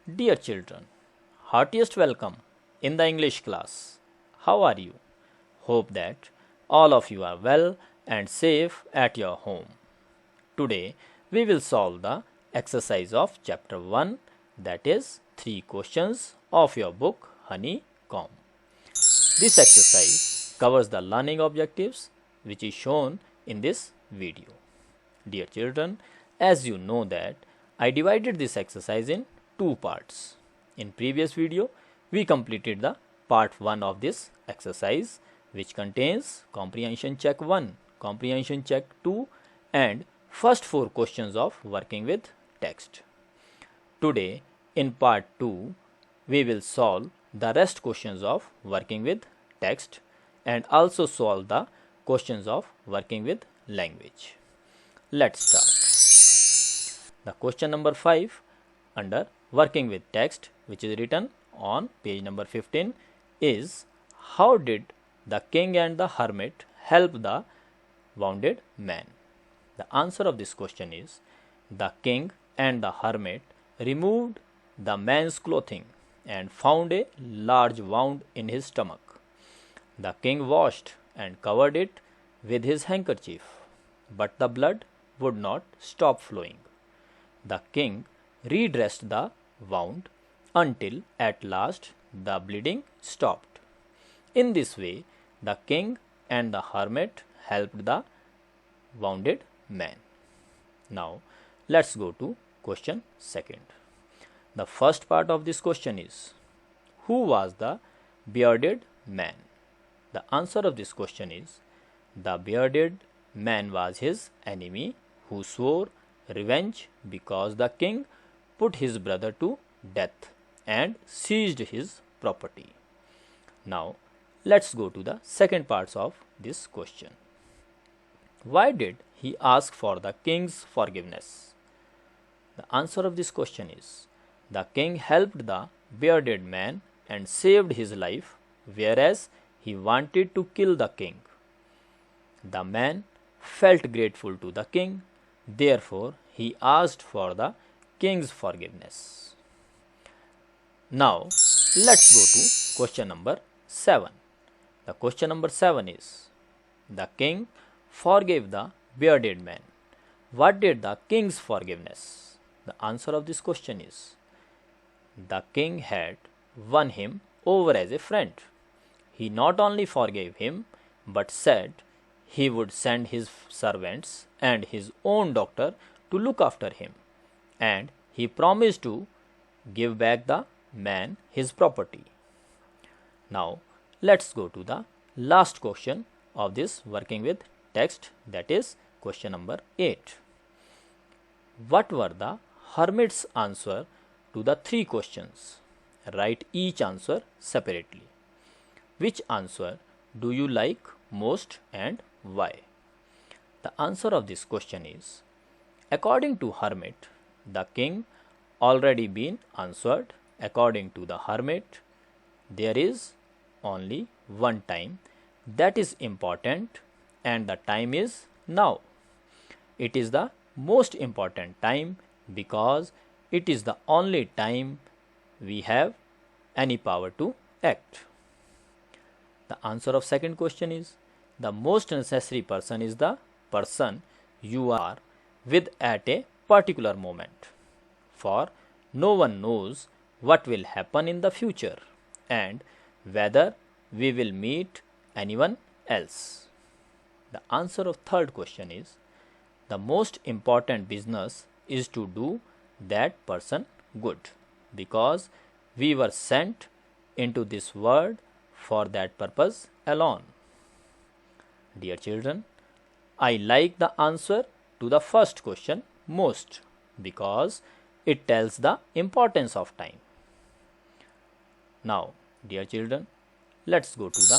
Dear children, heartiest welcome in the English class. How are you? Hope that all of you are well and safe at your home. Today we will solve the exercise of chapter 1, that is 3 questions of your book Honeycomb. This exercise covers the learning objectives which is shown in this video. Dear children, as you know that I divided this exercise in two parts. In previous video, we completed the part 1 of this exercise which contains comprehension check 1, comprehension check 2 and first 4 questions of working with text. Today in part 2, we will solve the rest questions of working with text and also solve the questions of working with language. Let's start. The question number 5 under working with text, which is written on page number 15, is how did the king and the hermit help the wounded man? The answer of this question is the king and the hermit removed the man's clothing and found a large wound in his stomach. The king washed and covered it with his handkerchief, but the blood would not stop flowing. The king redressed the wound until at last the bleeding stopped. In this way, the king and the hermit helped the wounded man. Now, let's go to question second. The first part of this question is, who was the bearded man? The answer of this question is, the bearded man was his enemy who swore revenge because the king put his brother to death and seized his property. Now, let's go to the second parts of this question. Why did he ask for the king's forgiveness? The answer of this question is, the king helped the bearded man and saved his life, whereas he wanted to kill the king. The man felt grateful to the king, therefore he asked for the king's forgiveness. Now, let's go to question number 7. The question number 7 is, the king forgave the bearded man. What did the king's forgiveness? The answer of this question is, the king had won him over as a friend. He not only forgave him, but said he would send his servants and his own doctor to look after him, and he promised to give back the man his property. Now, let's go to the last question of this working with text, that is question number 8. What were the hermit's answer to the 3 questions? Write each answer separately. Which answer do you like most and why? The answer of this question is, according to hermit, the king already been answered. According to the hermit, there is only one time that is important and the time is now. It is the most important time because it is the only time we have any power to act. The answer of second question is, the most necessary person is the person you are with at a particular moment. For no one knows what will happen in the future and whether we will meet anyone else. The answer of third question is, the most important business is to do that person good because we were sent into this world for that purpose alone. Dear children, I like the answer to the first question most because it tells the importance of time. Now, dear children, let's go to the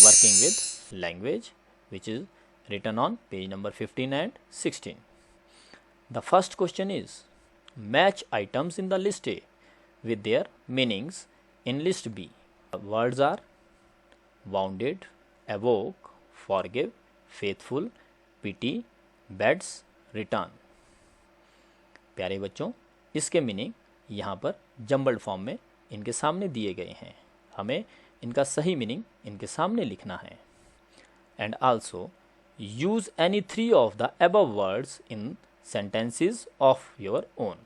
working with language, which is written on page number 15 and 16. The first question is, match items in the list A with their meanings in list B. The words are wounded, awoke, forgive, faithful, pity, beds, return. प्यारे बच्चों, इसके meaning यहाँ पर jumbled form में इनके सामने दिए गए हैं, हमें इनका सही मीनिंग इनके सामने लिखना है। And also use any 3 of the above words in sentences of your own,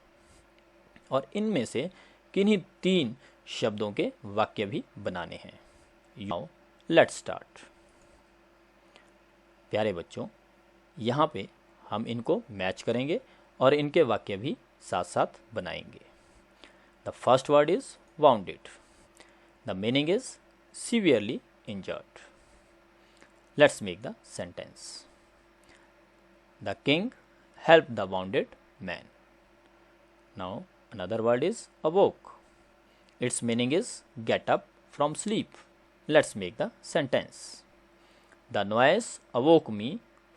और इनमें से किन्हीं 3 शब्दों के वाक्य भी बनाने हैं। Now let's start. प्यारे बच्चों, यहाँ पे हम इनको मैच करेंगे और इनके वाक्य भी साथ साथ बनाएंगे। The first word is wounded. The meaning is severely injured. Let's make the sentence. The king helped the wounded man. Now another word is awoke. Its meaning is get up from sleep. Let's make the sentence. The noise awoke me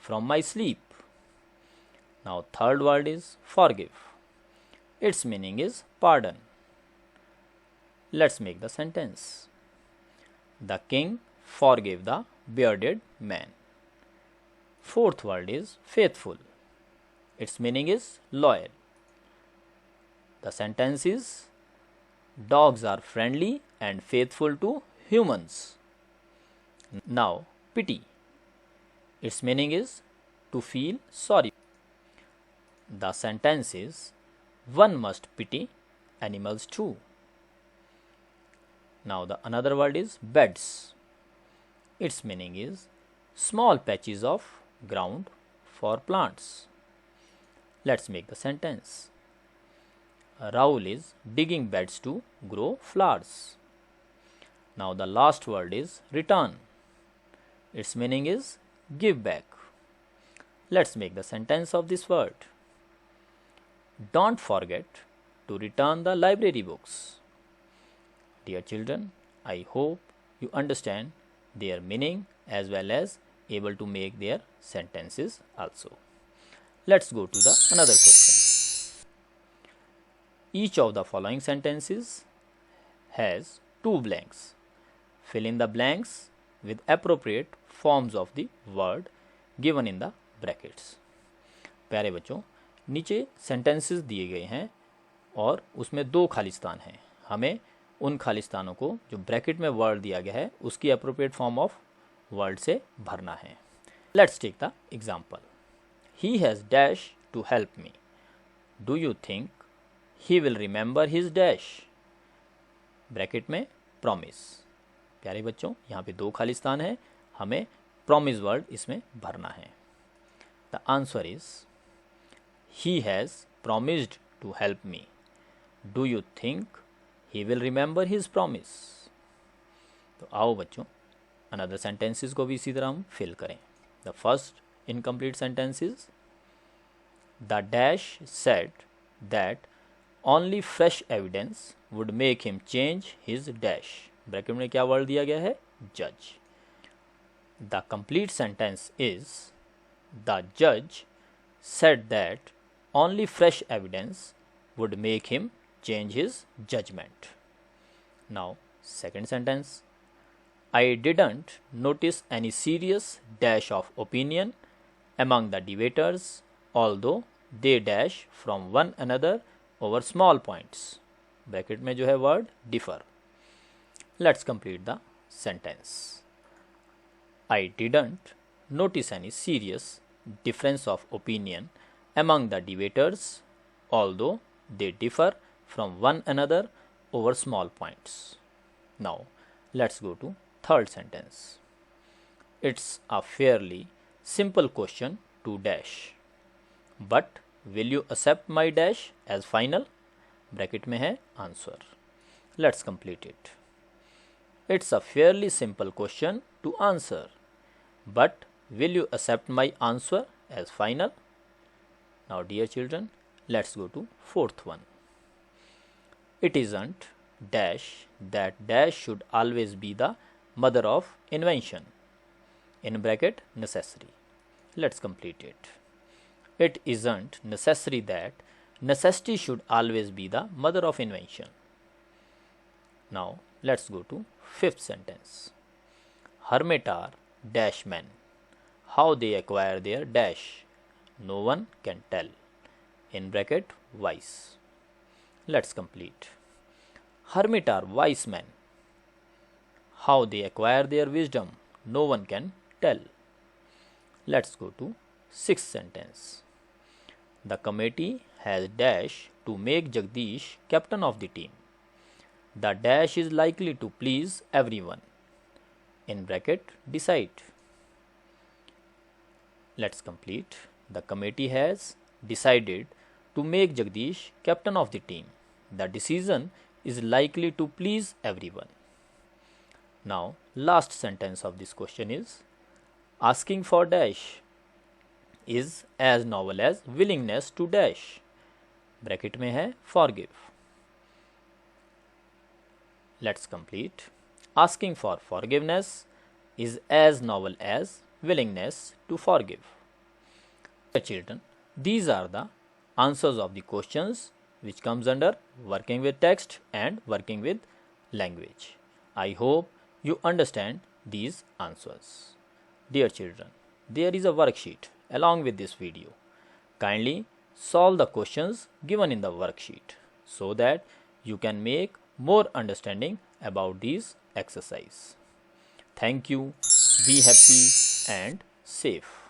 from my sleep. Now third word is forgive. Its meaning is pardon. Let's make the sentence. The king forgave the bearded man. Fourth word is faithful. Its meaning is loyal. The sentence is dogs are friendly and faithful to humans. Now pity. Its meaning is to feel sorry. The sentence is one must pity animals too. Now the another word is beds. Its meaning is small patches of ground for plants. Let's make the sentence. Raul is digging beds to grow flowers. Now the last word is return. Its meaning is give back. Let's make the sentence of this word. Don't forget to return the library books. Dear children, I hope you understand their meaning as well as able to make their sentences also. Let's go to the another question. Each of the following sentences has 2 blanks. Fill in the blanks with appropriate forms of the word given in the brackets. प्यारे बच्चों, नीचे sentences दिए गए हैं और उसमें 2 खालिस्तान हैं। हमें उन खालिस्तानों को जो ब्रैकेट में वर्ड दिया गया है उसकी अप्रोप्रिएट फॉर्म ऑफ वर्ड से भरना है। Let's take the example. He has dash to help me. Do you think he will remember his dash? Bracket में प्रॉमिस। प्यारे बच्चों, यहाँ पे 2 खालिस्तान है, हमें प्रॉमिस वर्ड इसमें भरना है। The answer is he has promised to help me. Do you think he will remember his promise? तो आओ बच्चों, अनदर सेंटेंसेस को भी इसी तरह हम फिल करें। The first incomplete sentence is the dash said that only fresh evidence would make him change his dash. Bracket में क्या वर्ड दिया गया है? जज। The complete sentence is the जज said that only fresh evidence would make him change his judgment. Now second sentence. I didn't notice any serious dash of opinion among the debaters, although they dash from one another over small points. Bracket में जो है word differ. Let's complete the sentence. I didn't notice any serious difference of opinion among the debaters, although they differ from one another over small points. Now let's go to third sentence. It's a fairly simple question to dash, but will you accept my dash as final? Bracket में है answer. Let's complete it. It's a fairly simple question to answer, but will you accept my answer as final? Now dear children, let's go to fourth one. It isn't dash that dash should always be the mother of invention. In bracket necessary. Let's complete it. It isn't necessary that necessity should always be the mother of invention. Now let's go to fifth sentence. Hermit are dash men. How they acquire their dash, no one can tell. In bracket wise. Let's complete. Hermit are wise men. How they acquire their wisdom, no one can tell. Let's go to sixth sentence. The committee has dash to make Jagdish captain of the team. The dash is likely to please everyone. In bracket, decide. Let's complete. The committee has decided to make Jagdish captain of the team. The decision is likely to please everyone. Now, last sentence of this question is, asking for dash is as novel as willingness to dash. Bracket में है forgive. Let's complete. Asking for forgiveness is as novel as willingness to forgive. Children, these are the answers of the questions which comes under working with text and working with language. I hope you understand these answers. Dear children, there is a worksheet along with this video. Kindly solve the questions given in the worksheet so that you can make more understanding about these exercise. Thank you. Be happy and safe.